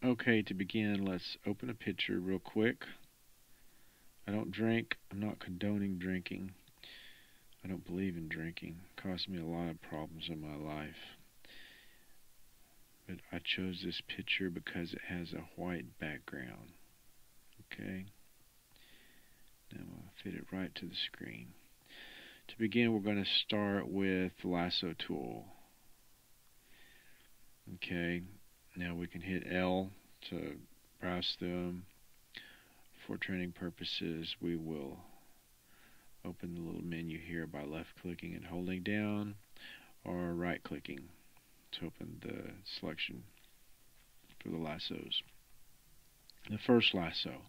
Okay, to begin, let's open a picture real quick. I don't drink. I'm not condoning drinking. I don't believe in drinking. It caused me a lot of problems in my life. But I chose this picture because it has a white background. Okay? Now I'll fit it right to the screen. To begin, we're going to start with the lasso tool. Okay, now we can hit L to browse them. For training purposes, we will open the little menu here by left clicking and holding down, or right clicking to open the selection for the lassos. The first lasso.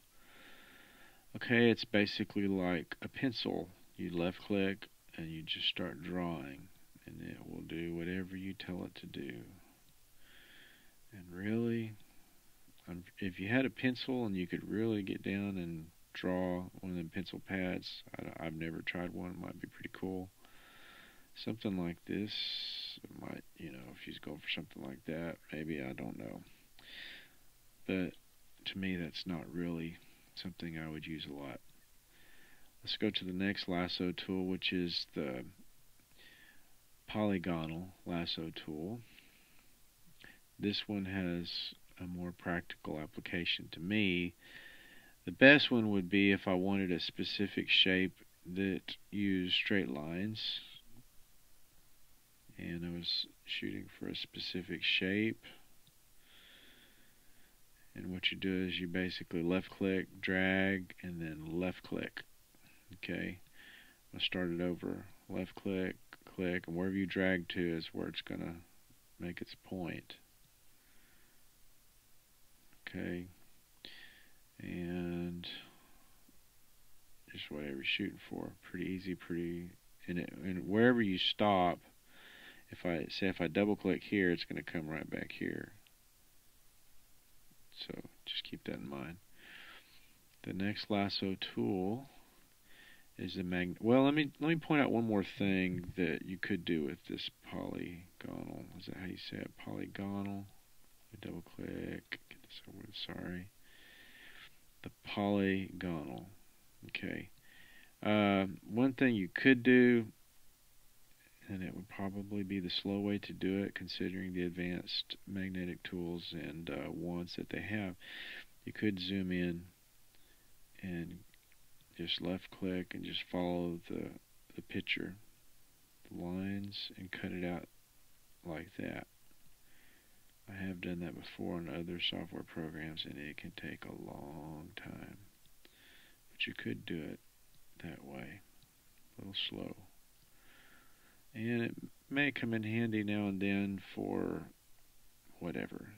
Okay, it's basically like a pencil. You left click and you just start drawing, and it will do whatever you tell it to do. And really, if you had a pencil and you could really get down and draw one of them pencil pads, I've never tried one. It might be pretty cool. Something like this might, if she's going for something like that, maybe, I don't know. But to me, that's not really something I would use a lot. Let's go to the next lasso tool, which is the polygonal lasso tool. This one has a more practical application to me. The best one would be if I wanted a specific shape that used straight lines, and I was shooting for a specific shape. And what you do is you basically left click, drag, and then left click. Okay, I'll start it over. Left click, click, and wherever you drag to is where it's going to make its point. Okay, and just whatever you're shooting for. Pretty easy, and wherever you stop, if I double click here, it's going to come right back here. So just keep that in mind. The next lasso tool is the well, let me point out one more thing that you could do with this polygonal. Is that how you say it? Polygonal. Double click. Get this over with. Sorry. The polygonal. Okay. One thing you could do, and it would probably be the slow way to do it, considering the advanced magnetic tools and wands that they have. You could zoom in and just left click and just follow the picture, the lines, and cut it out like that. I have done that before on other software programs, and it can take a long time. But you could do it that way, a little slow. And it may come in handy now and then for whatever.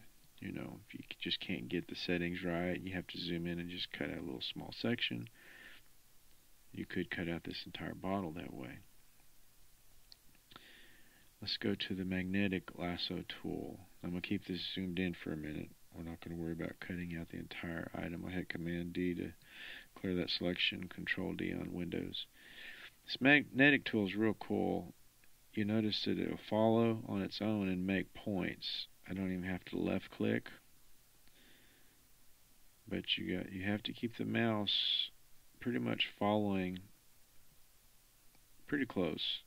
If you just can't get the settings right, you have to zoom in and just cut out a little small section. You could cut out this entire bottle that way. Let's go to the magnetic lasso tool. I'm going to keep this zoomed in for a minute. We're not going to worry about cutting out the entire item. I hit Command D to clear that selection, Control D on Windows. This magnetic tool is real cool. You notice that it'll follow on its own and make points. I don't even have to left click, but you have to keep the mouse pretty much following pretty close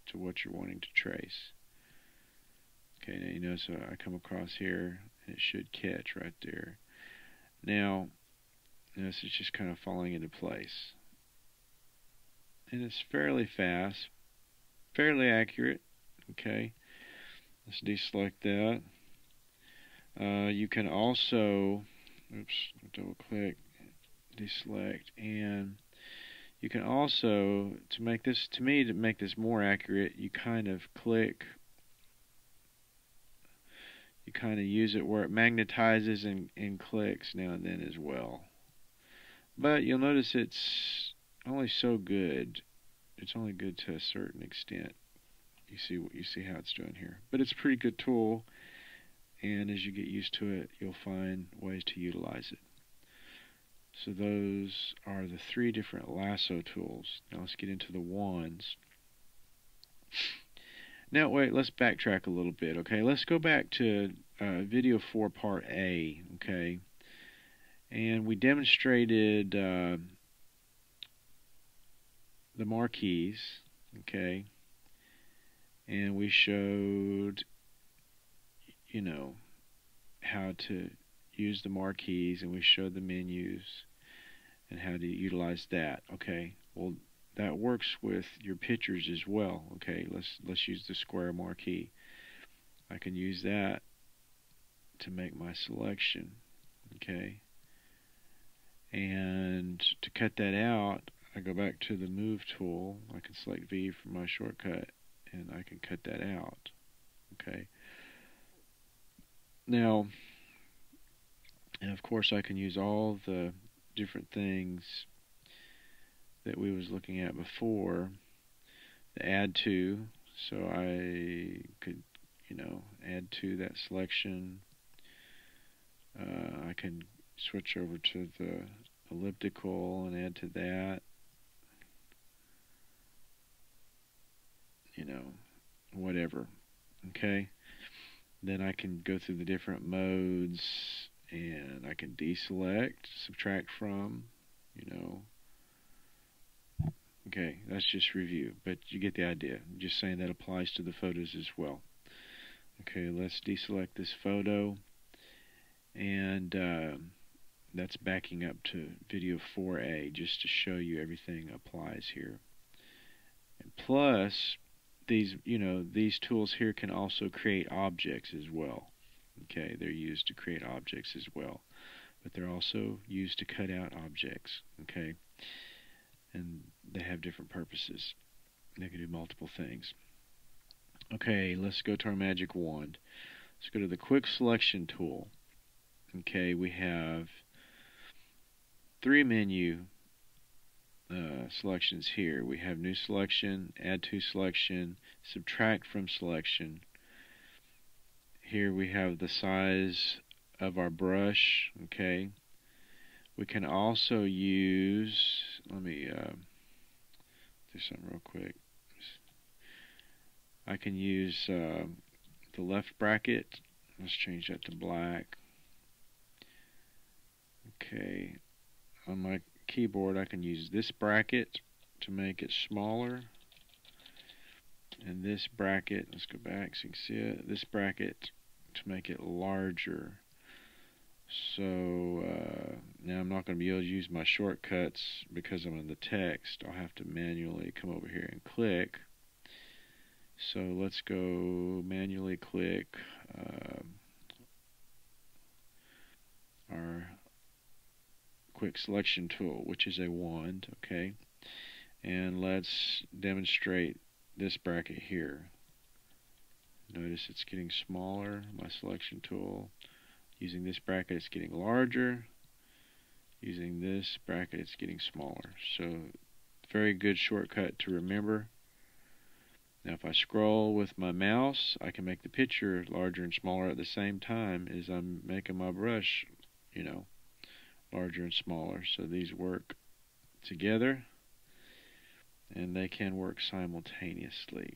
to what you're wanting to trace. Okay, now you notice I come across here and it should catch right there. Now notice it's just kind of falling into place, and it's fairly fast, fairly accurate. Okay, let's deselect that. You can also, double click, deselect, and you can also, to make this more accurate, you kind of click, you kind of use it where it magnetizes and clicks now and then as well. But you'll notice it's only so good. It's only good to a certain extent. You see how it's doing here. But it's a pretty good tool, and as you get used to it, you'll find ways to utilize it. So those are the 3 different lasso tools. Now let's get into the wands. Now wait, let's backtrack a little bit, okay? Let's go back to video 4 part A, okay, and we demonstrated the marquees, okay, and we showed, you know, how to use the marquees, and we showed the menus and how to utilize that. Okay, well, that works with your pictures as well. Okay, let's use the square marquee. I can use that to make my selection. Okay, and to cut that out, I go back to the move tool. I can select V for my shortcut, and I can cut that out. Okay, now, and of course I can use all the different things that we was looking at before, the add to, so I could, add to that selection. I can switch over to the elliptical and add to that, whatever. Okay, then I can go through the different modes, and I can deselect, subtract from, Okay, that's just review, but you get the idea. I'm just saying that applies to the photos as well. Okay, let's deselect this photo, and that's backing up to video 4A just to show you everything applies here. And plus, these tools here can also create objects as well. Okay, they're used to create objects as well, but they're also used to cut out objects. Okay, and they have different purposes. They can do multiple things. Okay, let's go to our magic wand. Let's go to the quick selection tool. Okay, we have 3 menu selections here. We have new selection, add to selection, subtract from selection. Here we have the size of our brush. Okay, we can also use, let me do something real quick. I can use the left bracket. Let's change that to black. Okay, on my keyboard I can use this bracket to make it smaller, and this bracket, let's go back so you can see it, this bracket to make it larger. So now I'm not going to be able to use my shortcuts because I'm in the text. I'll have to manually come over here and click. So let's go manually click our quick selection tool, which is a wand. Okay, and let's demonstrate this bracket here. Notice it's getting smaller. My selection tool, using this bracket, it's getting larger. Using this bracket, it's getting smaller. So very good shortcut to remember. Now if I scroll with my mouse, I can make the picture larger and smaller at the same time as I'm making my brush, larger and smaller. So these work together, and they can work simultaneously.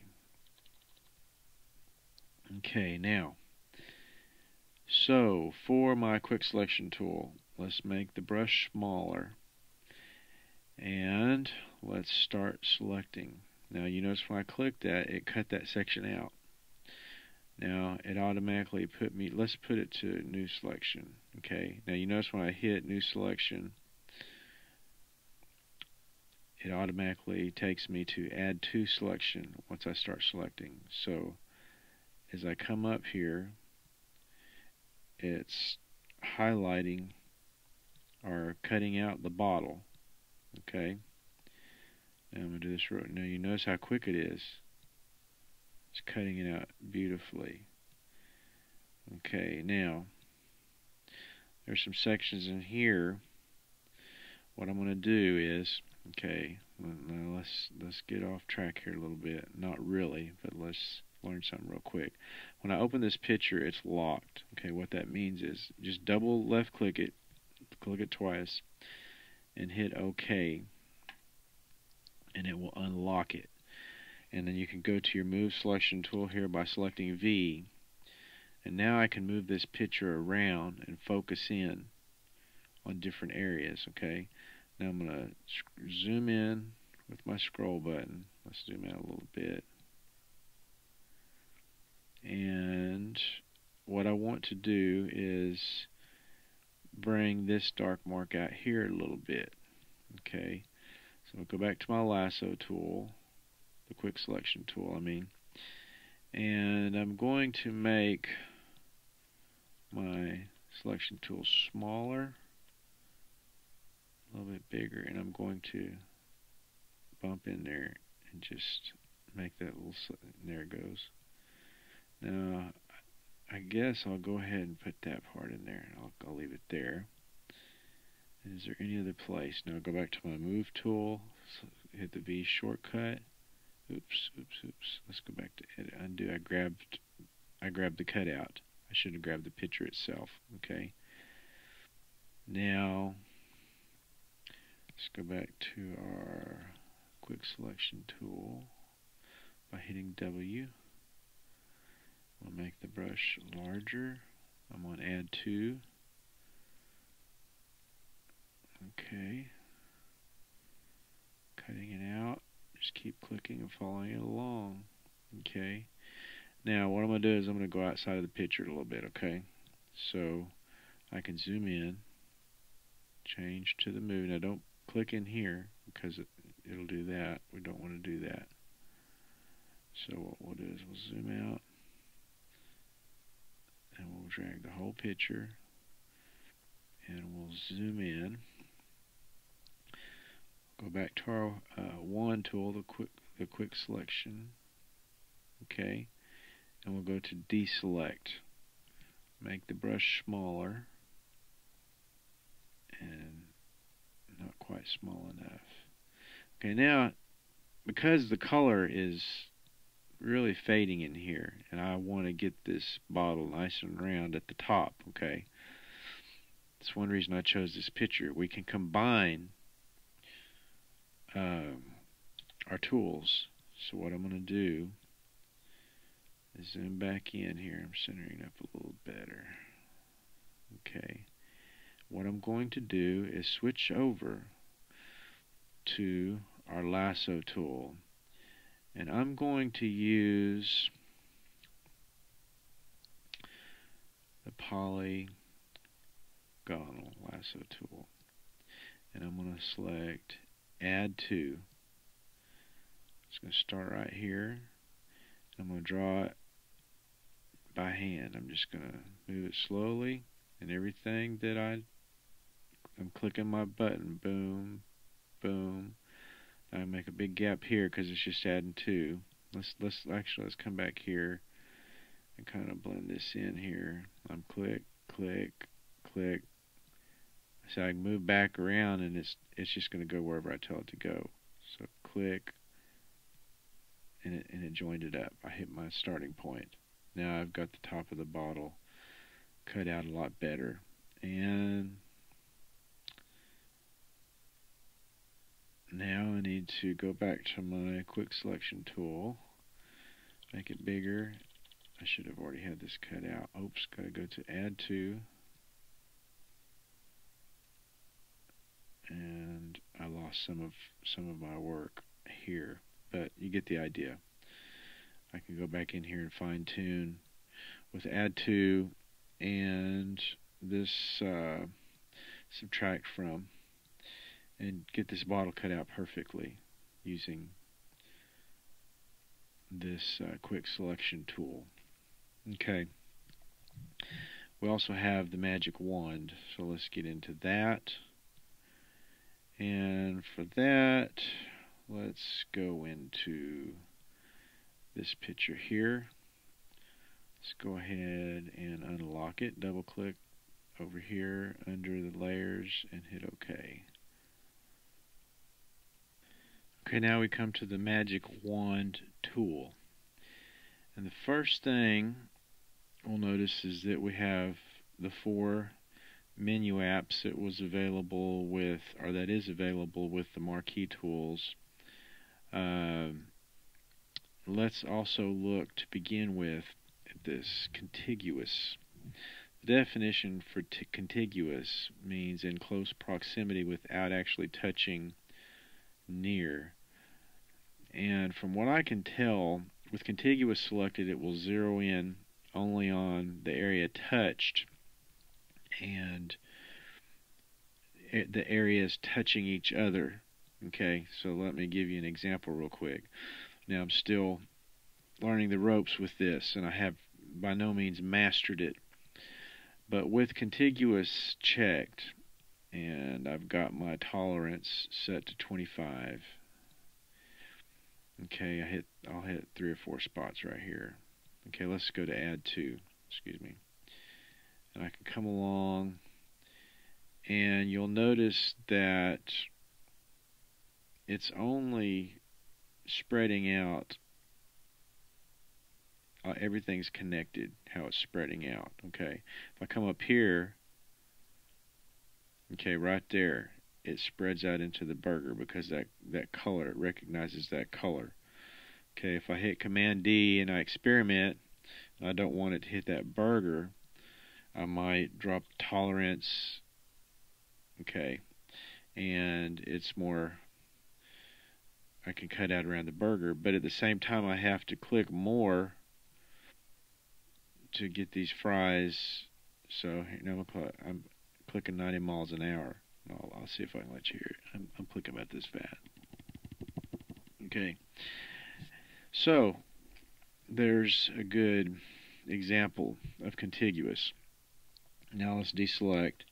Okay, now, so for my quick selection tool, let's make the brush smaller, and let's start selecting. Now you notice when I click that, it cut that section out. Now it automatically put me, let's put it to new selection. Okay, now you notice when I hit new selection, it automatically takes me to add to selection once I start selecting. So as I come up here, it's highlighting or cutting out the bottle. Okay, now I'm going to do this row. Now you notice how quick it is. It's cutting it out beautifully. Okay, now there's some sections in here. What I'm going to do is, okay, now let's get off track here a little bit. Not really, but let's learn something real quick. When I open this picture, it's locked. Okay, what that means is just double left click it twice, and hit OK, and it will unlock it. And then you can go to your move selection tool here by selecting V, And now I can move this picture around and focus in on different areas, okay? Now I'm going to zoom in with my scroll button. Let's zoom out a little bit. And what I want to do is bring this dark mark out here a little bit, okay? So I'll go back to my lasso tool, the quick selection tool, I mean, and I'm going to make my selection tool smaller, a little bit bigger, and I'm going to bump in there and just make that little, there it goes. Now I guess I'll go ahead and put that part in there. I'll leave it there. Is there any other place? Now I'll go back to my move tool, hit the V shortcut. Oops. Let's go back to edit, undo. I grabbed the cutout. I should have grabbed the picture itself. Okay. Now let's go back to our quick selection tool by hitting W. We'll make the brush larger. I'm on add to. Okay. Cutting it out. Just keep clicking and following it along. Okay. Now what I'm going to do is I'm going to go outside of the picture a little bit, okay? So I can zoom in, change to the move. Now don't click in here because it'll do that. We don't want to do that. So what we'll do is we'll zoom out and we'll drag the whole picture and we'll zoom in. Go back to our wand tool, the quick selection. Okay. And we'll go to deselect. Make the brush smaller and not quite small enough. Okay, now because the color is really fading in here and I want to get this bottle nice and round at the top, okay, that's one reason I chose this picture. We can combine our tools. So what I'm going to do is zoom back in here. I'm centering up a little better. Okay. What I'm going to do is switch over to our lasso tool. And I'm going to use the polygonal lasso tool. And I'm going to select add to. It's going to start right here. I'm going to draw it by hand. I'm just going to move it slowly, and everything that I'm clicking my button, boom, boom. I make a big gap here because it's just adding two. Let's come back here and kind of blend this in here. I'm click, click, click. So I can move back around, and it's just going to go wherever I tell it to go. So click, and it joined it up. I hit my starting point. Now I've got the top of the bottle cut out a lot better. And now I need to go back to my quick selection tool, make it bigger. I should have already had this cut out. Oops, gotta go to add to. And I lost some of my work here, but you get the idea. I can go back in here and fine tune with add to and this subtract from, and get this bottle cut out perfectly using this quick selection tool. Okay. We also have the magic wand, so let's get into that. And for that, let's go into this picture here. Let's go ahead and unlock it. Double click over here under the layers and hit OK. Okay, now we come to the magic wand tool. And the first thing we'll notice is that we have the 4 menu apps that was available with, or that is available with the marquee tools. Let's also look to begin with at this contiguous. The definition for contiguous means in close proximity without actually touching near. And from what I can tell, with contiguous selected, it will zero in only on the area touched and the areas touching each other. Okay, so let me give you an example real quick. Now I'm still learning the ropes with this, and I have by no means mastered it. But with contiguous checked, and I've got my tolerance set to 25. Okay, I'll hit 3 or 4 spots right here. Okay, let's go to add 2. Excuse me. And I can come along, and you'll notice that it's only spreading out. Everything's connected, how it's spreading out. Okay, if I come up here, okay, right there, it spreads out into the burger because that color, it recognizes that color. Okay, if I hit Command D and I experiment, and I don't want it to hit that burger, I might drop tolerance. Okay, and it's more, I can cut out around the burger, but at the same time I have to click more to get these fries. So now I'm clicking 90 miles an hour. I'll see if I can let you hear it. I'm clicking about this fast. Okay, so there's a good example of contiguous. Now let's deselect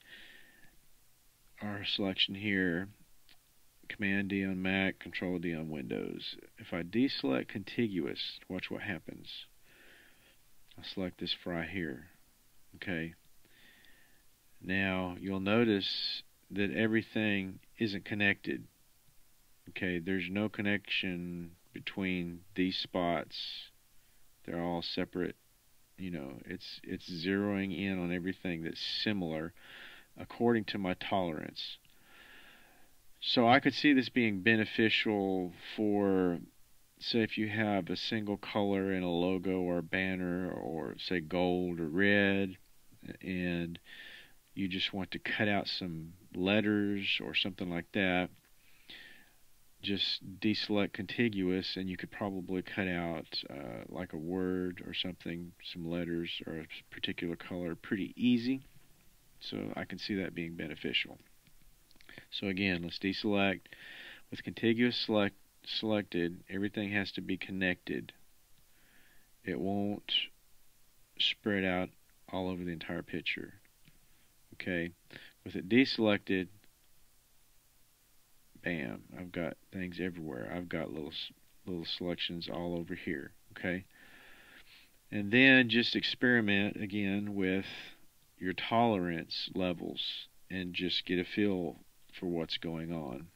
our selection here. Command D on Mac, Control D on Windows. If I deselect contiguous, watch what happens. I'll select this fry here. Okay. Now you'll notice that everything isn't connected. Okay, there's no connection between these spots. They're all separate. You know, it's zeroing in on everything that's similar according to my tolerance. So I could see this being beneficial for, say, if you have a single color in a logo or a banner, or say gold or red, and you just want to cut out some letters or something like that. Just deselect contiguous, and you could probably cut out like a word or something, some letters or a particular color, pretty easy. So I can see that being beneficial. So again, let's deselect. With contiguous selected, everything has to be connected. It won't spread out all over the entire picture. Okay, with it deselected, bam, I've got things everywhere. I've got little selections all over here. Okay, and then just experiment again with your tolerance levels and just get a feel for what's going on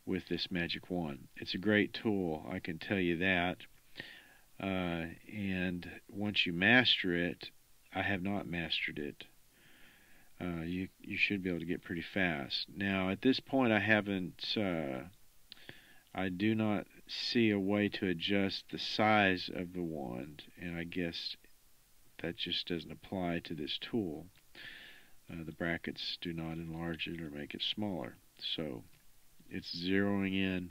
with this magic wand. It's a great tool, I can tell you that. And once you master it, I have not mastered it. You should be able to get pretty fast. Now at this point I do not see a way to adjust the size of the wand, and I guess that just doesn't apply to this tool. The brackets do not enlarge it or make it smaller, so it's zeroing in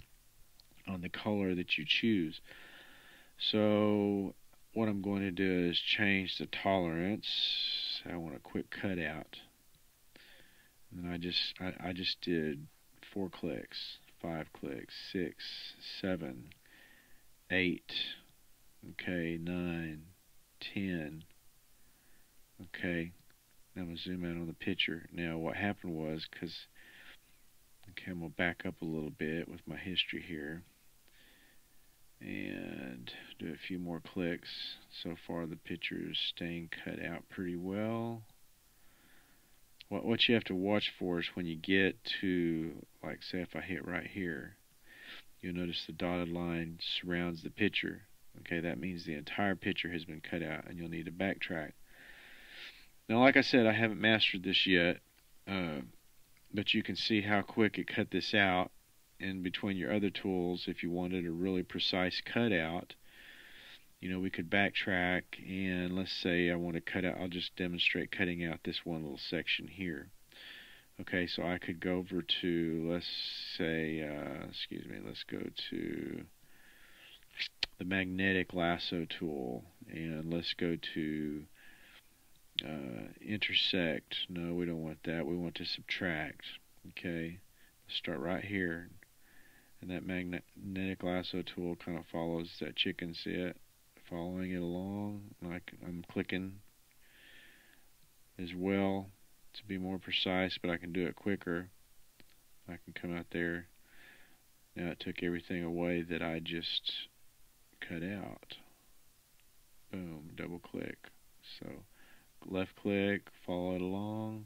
on the color that you choose. So what I'm going to do is change the tolerance. I want a quick cutout. And I just did 4 clicks, 5 clicks, 6, 7, 8, okay, 9, 10. Okay, now I'm going to zoom out on the picture. Now what happened was, okay, I'm going to back up a little bit with my history here and do a few more clicks. So far the picture is staying cut out pretty well. What you have to watch for is when you get to, like, say if I hit right here, you'll notice the dotted line surrounds the picture. Okay, that means the entire picture has been cut out and you'll need to backtrack. Now, like I said, I haven't mastered this yet, but you can see how quick it cut this out. And between your other tools, if you wanted a really precise cutout, you know, we could backtrack, and let's say I want to cut out, I'll just demonstrate cutting out this one little section here. Okay, so I could go over to, let's say, let's go to the magnetic lasso tool, and let's go to intersect. No, we don't want that. We want to subtract. Okay, let's start right here. And that magnetic lasso tool kind of follows that chicken, see it? Following it along. Like I'm clicking as well to be more precise, but I can do it quicker. I can come out there. Now it took everything away that I just cut out. Boom, double click. So left click, follow it along,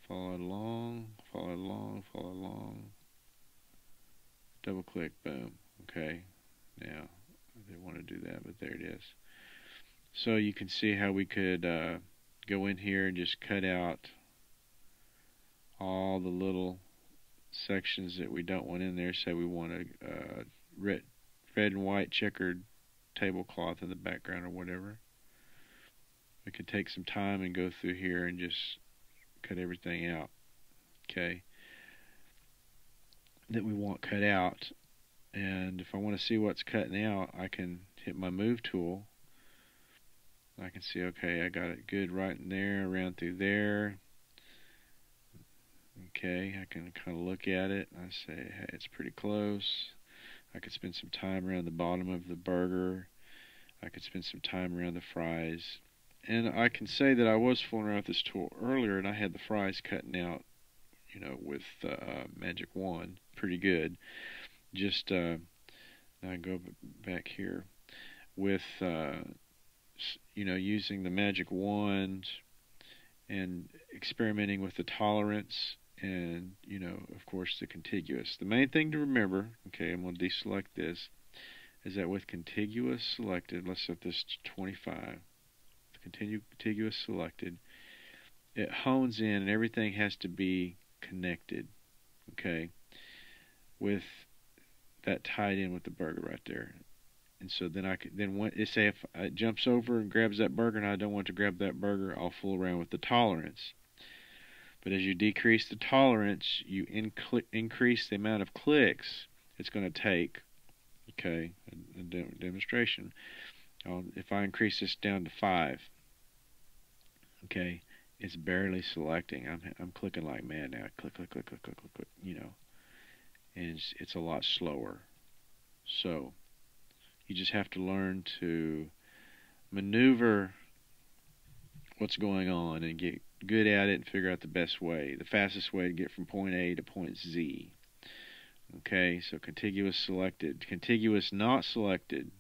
follow it along, follow it along, follow it along. Double click, boom. Okay, now I didn't want to do that, but there it is. So you can see how we could go in here and just cut out all the little sections that we don't want in there. Say we want a red and white checkered tablecloth in the background or whatever. We could take some time and go through here and just cut everything out. Okay, that we want cut out. And if I want to see what's cutting out, I can hit my move tool. I can see, okay, I got it good right in there, around through there. Okay, I can kind of look at it. I say, hey, it's pretty close. I could spend some time around the bottom of the burger. I could spend some time around the fries. And I can say that I was fooling around with this tool earlier, and I had the fries cutting out, you know, with Magic Wand pretty good. Just now I go back here with you know, using the Magic Wand and experimenting with the tolerance and, you know, of course the contiguous. The main thing to remember, okay, I'm going to deselect this, is that with contiguous selected, let's set this to 25. Contiguous selected, it hones in and everything has to be connected, okay, with that tied in with the burger right there. And so then I could, say if it jumps over and grabs that burger and I don't want to grab that burger, I'll fool around with the tolerance. But as you decrease the tolerance, you increase the amount of clicks it's going to take. Okay, a demonstration. If I increase this down to 5, okay, it's barely selecting. I'm clicking like mad now. Click, click, click, click, click, click, click, you know, and it's a lot slower. So you just have to learn to maneuver what's going on and get good at it and figure out the best way, the fastest way to get from point A to point Z. Okay, so contiguous selected, contiguous not selected.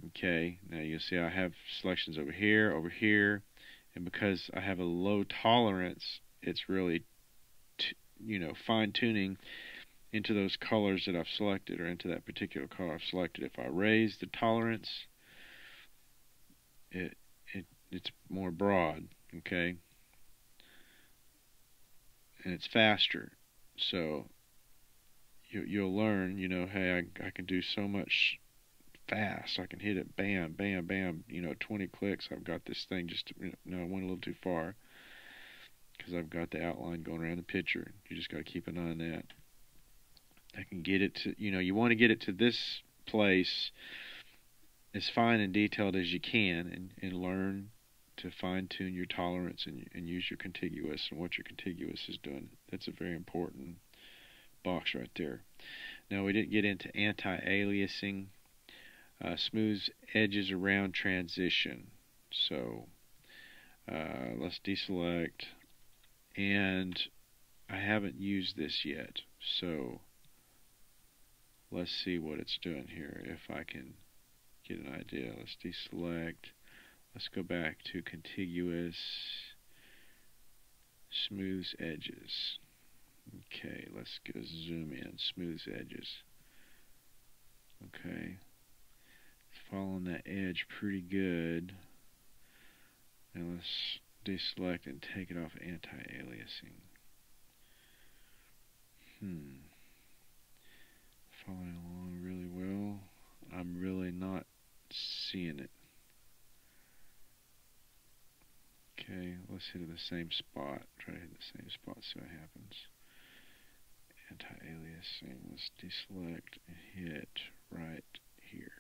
Okay, now you'll see I have selections over here, and because I have a low tolerance, it's really, you know, fine-tuning into those colors that I've selected, or into that particular color I've selected. If I raise the tolerance, it's more broad, okay, and it's faster. So you'll learn, you know, hey, I can do so much fast. I can hit it, bam, bam, bam, you know, 20 clicks. I've got this thing just, no, I went a little too far because I've got the outline going around the picture. You just got to keep an eye on that. I can get it to, you know, you want to get it to this place as fine and detailed as you can, and learn to fine-tune your tolerance and use your contiguous and what your contiguous is doing. That's a very important box right there. Now, we didn't get into anti-aliasing, smooth edges around transition. So let's deselect, and I haven't used this yet, so let's see what it's doing here, if I can get an idea. Let's deselect. Let's go back to contiguous, smooth edges. Okay, let's go zoom in, smooth edges. Okay, it's following that edge pretty good. Now let's deselect and take it off anti-aliasing. Following along really well. I'm really not seeing it. Okay, let's hit it the same spot. Try to hit the same spot, see what happens. Anti-aliasing. Let's deselect and hit right here.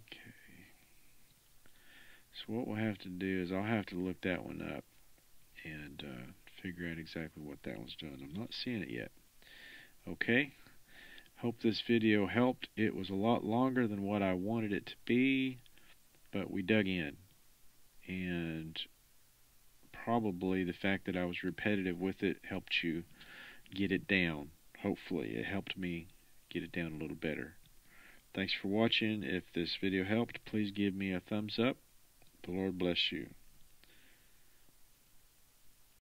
Okay. So what we'll have to do is I'll have to look that one up and figure out exactly what that one's doing. I'm not seeing it yet. Okay. Hope this video helped. It was a lot longer than what I wanted it to be, but we dug in. And probably the fact that I was repetitive with it helped you get it down. Hopefully it helped me get it down a little better. Thanks for watching. If this video helped, please give me a thumbs up. The Lord bless you.